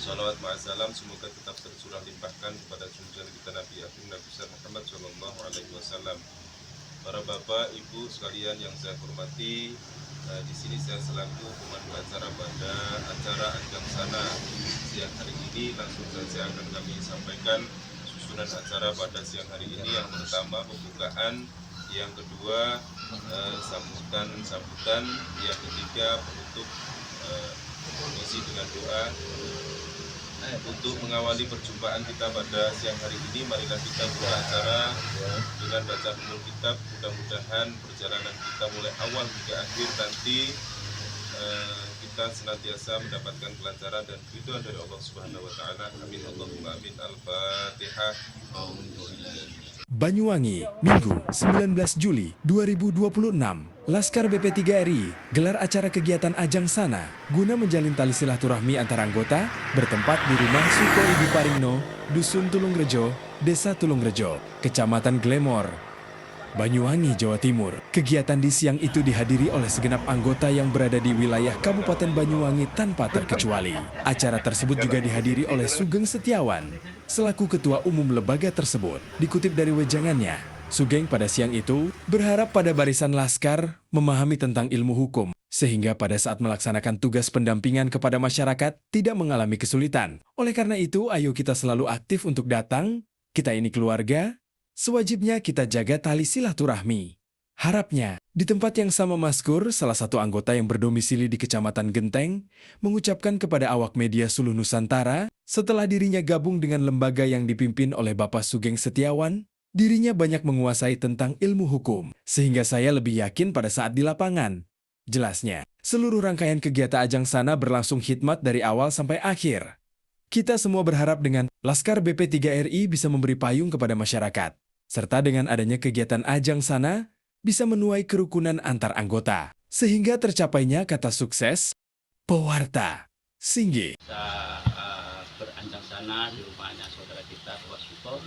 Salawat ma'asalam semoga tetap tercurah limpahkan kepada junjungan kita Nabi Agung Nabi Muhammad Sallallahu Alaihi Wasallam. Para bapak, ibu sekalian yang saya hormati, di sini saya selaku pemandu acara pada acara Anjang Sana siang hari ini. Langsung saja akan kami sampaikan susunan acara pada siang hari ini. Yang pertama pembukaan, yang kedua sambutan, yang ketiga penutup isi dengan doa. Untuk mengawali perjumpaan kita pada siang hari ini, marilah kita buka acara dengan baca penuh kitab. Mudah-mudahan perjalanan kita mulai awal hingga akhir nanti kita senantiasa mendapatkan kelancaran dan keridhaan dari Allah Subhanahu wa taala. Amin Allahumma amin. Al-Fatihah. Banyuwangi, Minggu 19 Juli 2026. Laskar BP3RI gelar acara kegiatan Ajang Sana guna menjalin tali silaturahmi antara anggota bertempat di rumah Suko Ibu Paringno, Dusun Tulungrejo, Desa Tulungrejo, Kecamatan Glemor, Banyuwangi, Jawa Timur. Kegiatan di siang itu dihadiri oleh segenap anggota yang berada di wilayah Kabupaten Banyuwangi tanpa terkecuali. Acara tersebut juga dihadiri oleh Sugeng Setiawan selaku Ketua Umum lembaga tersebut. Dikutip dari wejangannya, Sugeng pada siang itu berharap pada barisan Laskar memahami tentang ilmu hukum, sehingga pada saat melaksanakan tugas pendampingan kepada masyarakat tidak mengalami kesulitan. Oleh karena itu, ayo kita selalu aktif untuk datang, kita ini keluarga, sewajibnya kita jaga tali silaturahmi. Harapnya, di tempat yang sama Maskur, salah satu anggota yang berdomisili di Kecamatan Genteng, mengucapkan kepada awak media Suluh Nusantara, setelah dirinya gabung dengan lembaga yang dipimpin oleh Bapak Sugeng Setiawan, dirinya banyak menguasai tentang ilmu hukum, sehingga saya lebih yakin pada saat di lapangan. Jelasnya, seluruh rangkaian kegiatan Ajang Sana berlangsung khidmat dari awal sampai akhir. Kita semua berharap dengan Laskar BP3RI bisa memberi payung kepada masyarakat, serta dengan adanya kegiatan Ajang Sana bisa menuai kerukunan antar anggota, sehingga tercapainya kata sukses, pewarta, Singgi. Kita beranjang sana di rumahnya saudara kita Bapak Suko,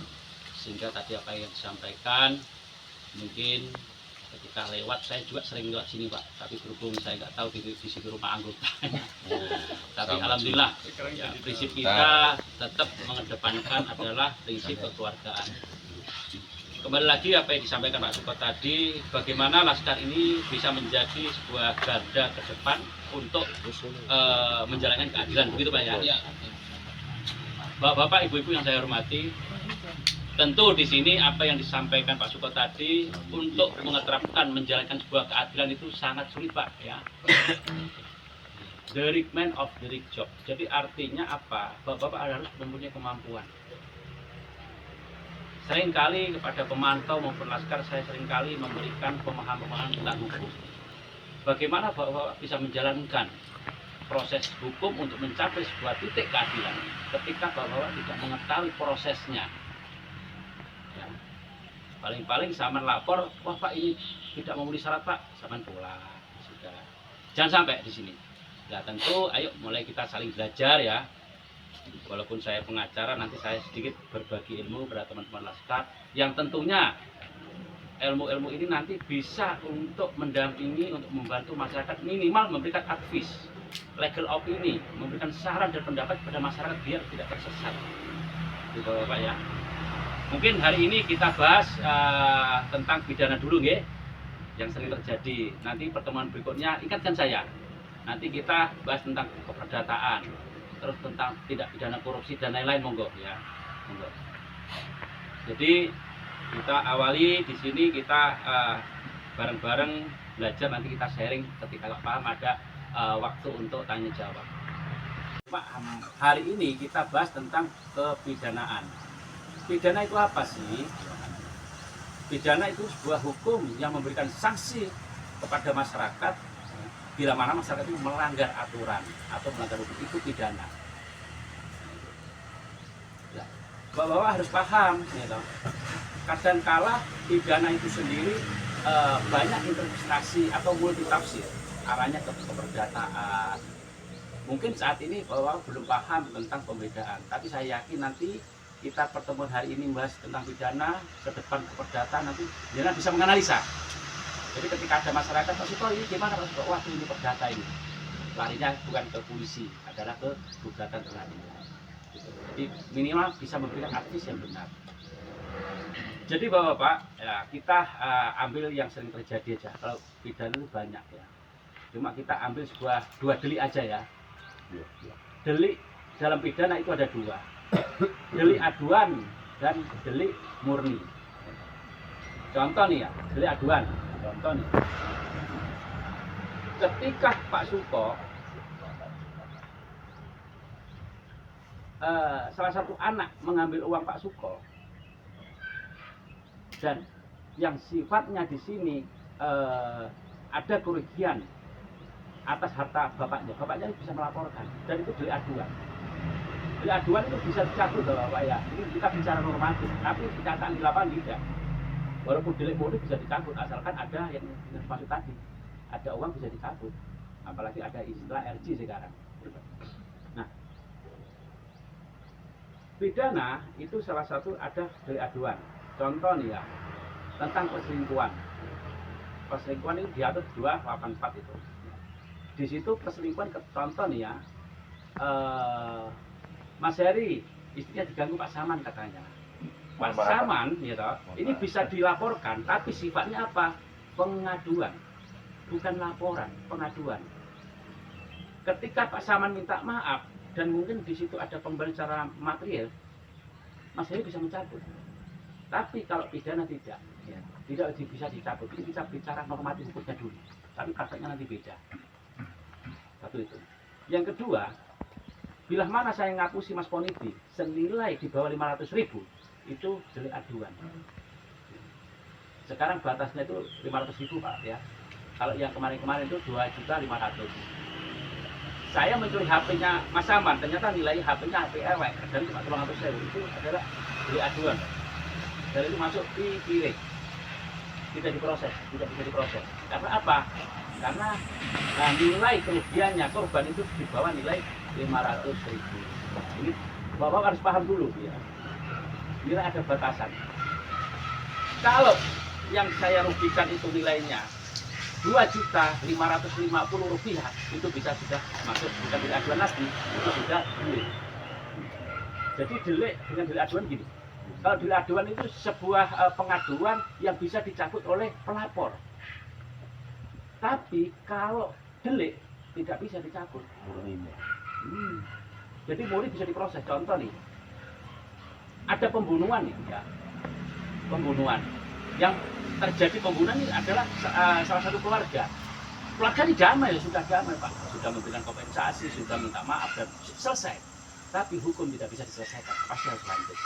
sehingga tadi apa yang disampaikan mungkin ketika lewat, saya juga sering lewat sini Pak, tapi berhubung saya nggak tahu di sini rumah anggotanya. Tapi alhamdulillah ya, prinsip kita tetap mengedepankan adalah prinsip kekeluargaan. Kembali lagi apa yang disampaikan Pak Suko tadi, bagaimana Laskar ini bisa menjadi sebuah garda ke depan untuk menjalankan keadilan, begitu Pak ya. Bapak, ibu-ibu yang saya hormati, tentu di sini apa yang disampaikan Pak Suko tadi untuk mengeterapkan menjalankan sebuah keadilan itu sangat sulit Pak ya. The right man of the right job. Jadi artinya apa? Bapak harus mempunyai kemampuan. Seringkali kepada pemantau maupun laskar saya seringkali memberikan pemahaman tentang hukum. Bagaimana Bapak bisa menjalankan proses hukum untuk mencapai sebuah titik keadilan ketika Bapak tidak mengetahui prosesnya. Ya. Paling-paling zaman lapor, wah Pak ini tidak memenuhi syarat Pak, zaman pulang. Sudah. Jangan sampai di sini. Ya tentu, ayo mulai kita saling belajar ya. Walaupun saya pengacara, nanti saya sedikit berbagi ilmu kepada teman-teman laskar yang tentunya ilmu-ilmu ini nanti bisa untuk mendampingi, untuk membantu masyarakat, minimal memberikan advice, legal opini, memberikan saran dan pendapat kepada masyarakat biar tidak tersesat. Gitu Bapak ya. Mungkin hari ini kita bahas tentang pidana dulu nggih, yang sering terjadi. Nanti pertemuan berikutnya ingatkan saya. Nanti kita bahas tentang keperdataan, terus tentang tindak pidana korupsi dan lain-lain, monggo ya. Monggo. Jadi kita awali di sini, kita bareng-bareng belajar, nanti kita sharing ketika paham ada waktu untuk tanya jawab. Pak, hari ini kita bahas tentang kepidanaan. Pidana itu apa sih? Pidana itu sebuah hukum yang memberikan sanksi kepada masyarakat bila mana masyarakat itu melanggar aturan atau melanggar hukum, itu pidana. Ya, Bapak harus paham, gitu. Kadangkala pidana itu sendiri banyak interpretasi atau multitafsir, arahnya ke keperdataan. Mungkin saat ini Bapak belum paham tentang pembedaan, tapi saya yakin nanti kita pertemuan hari ini membahas tentang pidana, ke depan keperdataan, nanti jangan bisa menganalisa. Jadi ketika ada masyarakat, Pak Suko ini gimana Pak Suko? Wah ini perdata ini. larinya bukan ke polisi, adalah ke gugatan pengadilan. Gitu. Jadi minimal bisa memberikan advis yang benar. Jadi Bapak-Bapak, ya, kita ambil yang sering terjadi aja. Kalau pidana itu banyak ya. Cuma kita ambil dua delik aja ya. Delik dalam pidana itu ada dua. Delik aduan dan delik murni. Contoh nih ya, delik aduan. Contoh nih. Ketika Pak Suko salah satu anak mengambil uang Pak Suko, dan yang sifatnya di sini ada kerugian atas harta bapaknya bisa melaporkan, dan itu delik aduan. Delik aduan itu bisa dicabut Bapak ya. Ini kita bicara normatif, tapi kenyataan di lapangan tidak. Walaupun delik murni bisa dicabut, asalkan ada yang masuk tadi, ada uang bisa dicabut. Apalagi ada istilah RG sekarang. Nah, pidana itu salah satu ada delik aduan. Contoh nih ya, tentang perselingkuhan. Perselingkuhan itu diatur 284 itu. Di situ perselingkuhan, contoh nih ya, Mas Heri istrinya diganggu Pak Saman katanya. Pak Saman, ya toh, ini bisa dilaporkan, tapi sifatnya apa? Pengaduan, bukan laporan, pengaduan. Ketika Pak Saman minta maaf dan mungkin di situ ada pemberian secara material, Mas Heri bisa mencabut. Tapi kalau pidana tidak, ya, tidak bisa dicabut. Ini kita bicara normatif hukumnya dulu, tapi prakteknya nanti beda. Satu itu. Yang kedua, bila mana saya ngapusi Mas Ponidi senilai di bawah 500.000, itu delik aduan. Sekarang batasnya itu 500.000 Pak ya. Kalau yang kemarin-kemarin itu 2.500.000. Saya mencuri HP-nya Mas Saman, ternyata nilai HP-nya HP ewek dan cuma 200.000. Itu adalah delik aduan. Dan itu masuk di piring, tidak diproses, tidak bisa diproses. Karena apa? Karena nilai kerugiannya korban itu di bawah nilai 500.000. Ini Bapak harus paham dulu ya. Nilai ada batasan. Kalau yang saya rugikan itu nilainya Rp2.550.000, itu bisa sudah masuk, bukan delik aduan lagi, itu sudah delik. Jadi delik dengan delik aduan gini. Kalau delik aduan itu sebuah pengaduan yang bisa dicabut oleh pelapor. Tapi kalau delik tidak bisa dicabut. Jadi murni bisa diproses. Contoh nih, ada pembunuhan nih ya, pembunuhan. Yang terjadi pembunuhan ini adalah salah satu keluarga. Keluarga ini damai, sudah damai Pak, sudah memberikan kompensasi, sudah minta maaf dan selesai. Tapi hukum tidak bisa diselesaikan, pasti harus lanjut.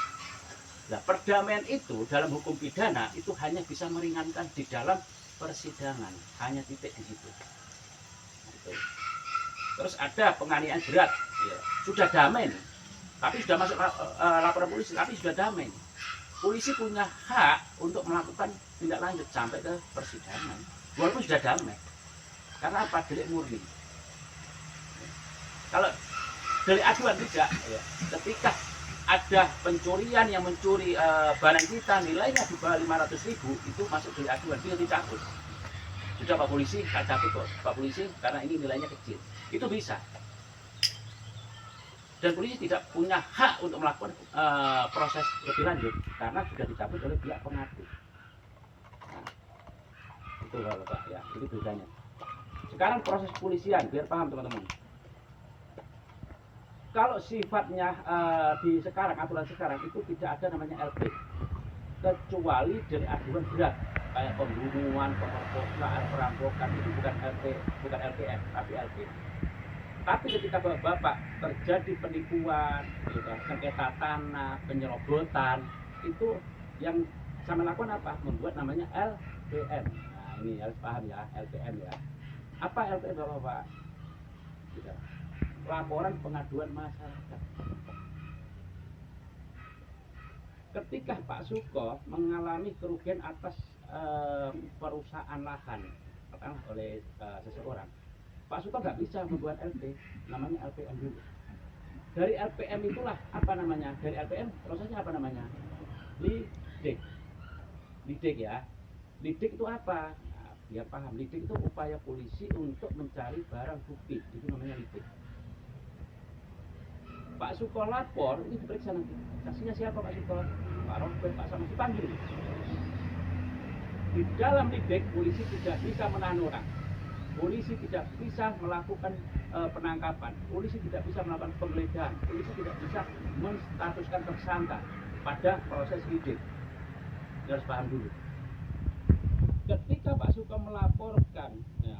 Nah, perdamaian itu dalam hukum pidana itu hanya bisa meringankan di dalam persidangan, hanya titik di situ. Gitu. Terus ada penganiayaan berat, ya. Sudah damai nih, tapi sudah masuk laporan polisi, tapi sudah damai nih. Polisi punya hak untuk melakukan tindak lanjut sampai ke persidangan, walaupun sudah damai. Karena apa? Delik murni. Kalau delik aduan tidak, ya. Ketika ada pencurian yang mencuri barang kita nilainya di bawah 500.000, itu masuk delik aduan, bisa dicabut. Sudah Pak Polisi, tak cabut kok Pak Polisi karena ini nilainya kecil. Itu bisa. Dan polisi tidak punya hak untuk melakukan proses lebih lanjut karena sudah dicabut oleh pihak pengadu. Nah, itu Bapak ya, itu bedanya. Sekarang proses polisian, biar paham teman-teman. Kalau sifatnya di sekarang, aturan sekarang itu tidak ada namanya LP, kecuali dari aduan berat kayak pembunuhan, pemerkosaan, perampokan, itu bukan LP, bukan LPM, tapi LP. Tapi ketika Bapak terjadi penipuan, sengketa tanah, penyerobotan, itu yang sama lakukan apa? Membuat namanya LPM. Nah ini harus paham ya, LPM ya. Apa LPM Bapak? Tidak. Laporan pengaduan masyarakat. Ketika Pak Suko mengalami kerugian atas perusahaan lahan oleh seseorang, Pak Suko nggak bisa membuat LP, namanya LPM dulu. Dari LPM itulah apa namanya? Dari LPM prosesnya apa namanya? Lidik. Lidik ya. Lidik itu apa? Nah, biar paham, lidik itu upaya polisi untuk mencari barang bukti, itu namanya lidik. Pak Suko lapor, ini diperiksa nanti. Saksinya siapa Pak Suko? Pak Robert, Pak Samus dipanggil. Di dalam lidik, polisi tidak bisa menahan orang. Polisi tidak bisa melakukan penangkapan. Polisi tidak bisa melakukan penggeledahan. Polisi tidak bisa menstatuskan tersangka pada proses lidik. Harus paham dulu. Ketika Pak Suko melaporkan ya,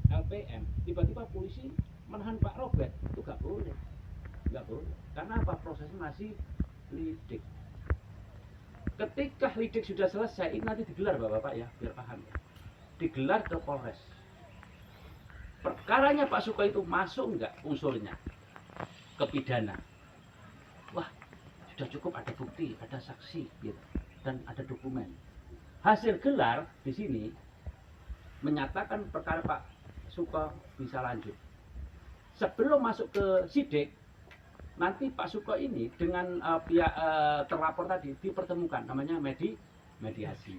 LPM, tiba-tiba polisi menahan Pak Robert, itu nggak boleh. Nggak boleh. Karena apa? Prosesnya masih lidik. Ketika lidik sudah selesai, ini nanti digelar Bapak-Bapak ya, biar paham ya. Digelar ke Polres. Perkaranya Pak Suko itu masuk nggak unsurnya ke pidana? Wah, sudah cukup ada bukti, ada saksi, gitu, dan ada dokumen. Hasil gelar di sini menyatakan perkara Pak Suko bisa lanjut. Sebelum masuk ke sidik, nanti Pak Suko ini dengan pihak terlapor tadi dipertemukan, namanya mediasi.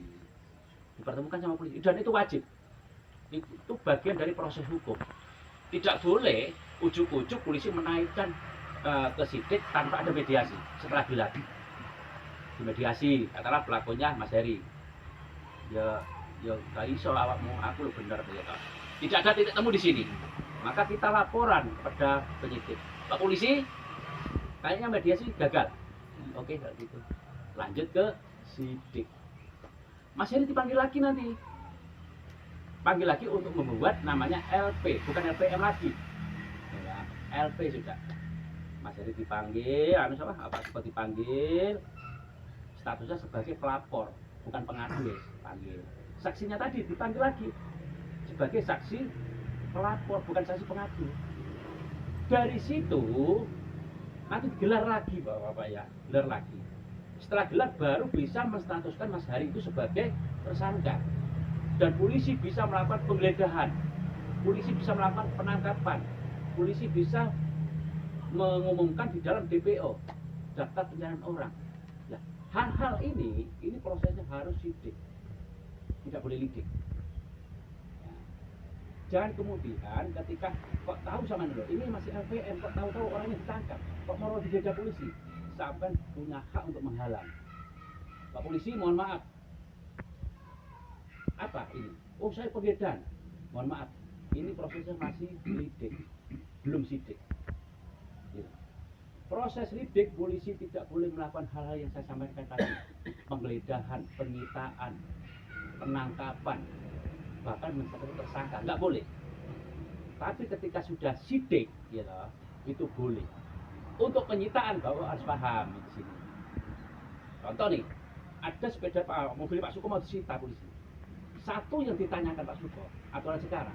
Dipertemukan sama polisi, dan itu wajib. Itu bagian dari proses hukum. Tidak boleh ujuk-ujuk polisi menaikkan ke sidik tanpa ada mediasi. Setelah gelar dimediasi, katakanlah pelakunya Mas Heri. Ya gak iso awakmu, aku lo bener ya. Tidak ada titik temu di sini. Maka kita laporan kepada penyidik. Pak polisi, kayaknya mediasi gagal. Oke, kalau gitu. Lanjut ke sidik. Mas Heri dipanggil lagi nanti. Panggil lagi untuk membuat namanya LP, bukan LPM lagi. Ya, LP sudah. Mas Heri dipanggil, apa dipanggil. Statusnya sebagai pelapor, bukan pengadu, panggil. Saksinya tadi dipanggil lagi sebagai saksi pelapor, bukan saksi pengadu. Dari situ nanti gelar lagi Bapak ya, gelar lagi. Setelah gelar baru bisa menstatuskan Mas Hari itu sebagai tersangka. Dan polisi bisa melakukan penggeledahan, polisi bisa melakukan penangkapan, polisi bisa mengumumkan di dalam DPO, daftar pencarian orang. Ya, hal-hal ini prosesnya harus sidik, tidak boleh lidik. Ya. Jangan kemudian ketika kok tahu sama dulu, ini masih LPM, kok tahu-tahu orangnya ditangkap, kok mau dijajah polisi, sampai punya hak untuk menghalang. Pak polisi, mohon maaf. Apa ini? Oh, saya penggeledahan. Mohon maaf, ini prosesnya masih lidik, belum sidik. Ya. Proses lidik, polisi tidak boleh melakukan hal-hal yang saya sampaikan tadi. Penggeledahan, penyitaan, penangkapan, bahkan menstatuskan tersangka, nggak boleh. Tapi ketika sudah sidik, ya, itu boleh. Untuk penyitaan, Bapak harus paham di sini. Contoh nih, ada sepeda mobil Pak Suko mau disita polisi. Satu yang ditanyakan Pak Suko, aturan sekarang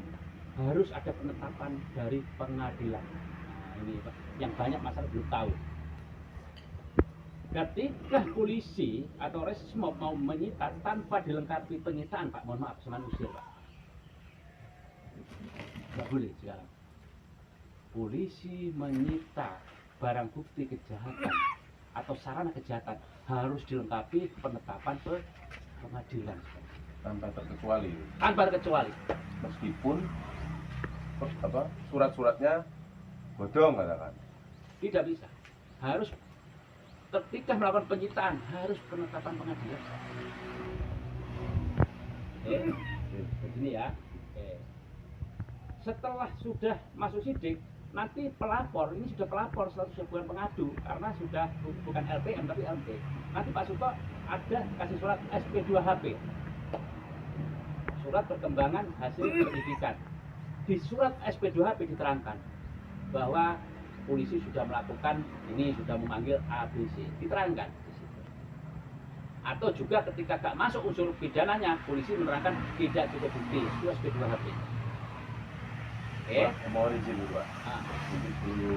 harus ada penetapan dari pengadilan. Nah, ini Pak, yang banyak masyarakat belum tahu. Ketika polisi atau Resmob mau menyita tanpa dilengkapi penyitaan, Pak, mohon maaf, seman usir, Pak. Nggak boleh sekarang. Polisi menyita barang bukti kejahatan atau sarana kejahatan harus dilengkapi penetapan pengadilan. Tanpa terkecuali. Tanpa terkecuali. Meskipun surat-suratnya bodong katakan. Tidak bisa. Harus ketika melakukan penyitaan harus penetapan pengadilan. Begini ya. Setelah sudah masuk sidik, nanti pelapor, ini sudah pelapor statusnya bukan pengadu karena sudah bukan LPM tapi LP. Nanti Pak Suko ada kasih surat SP2HP. Surat perkembangan hasil penyidikan. Di surat SP2HP diterangkan bahwa polisi sudah melakukan ini, sudah memanggil ABC, diterangkan di situ. Atau juga ketika gak masuk unsur pidananya, polisi menerangkan tidak cukup bukti, itu SP2HP. Mohon izin dulu Pak. Ah. Dulu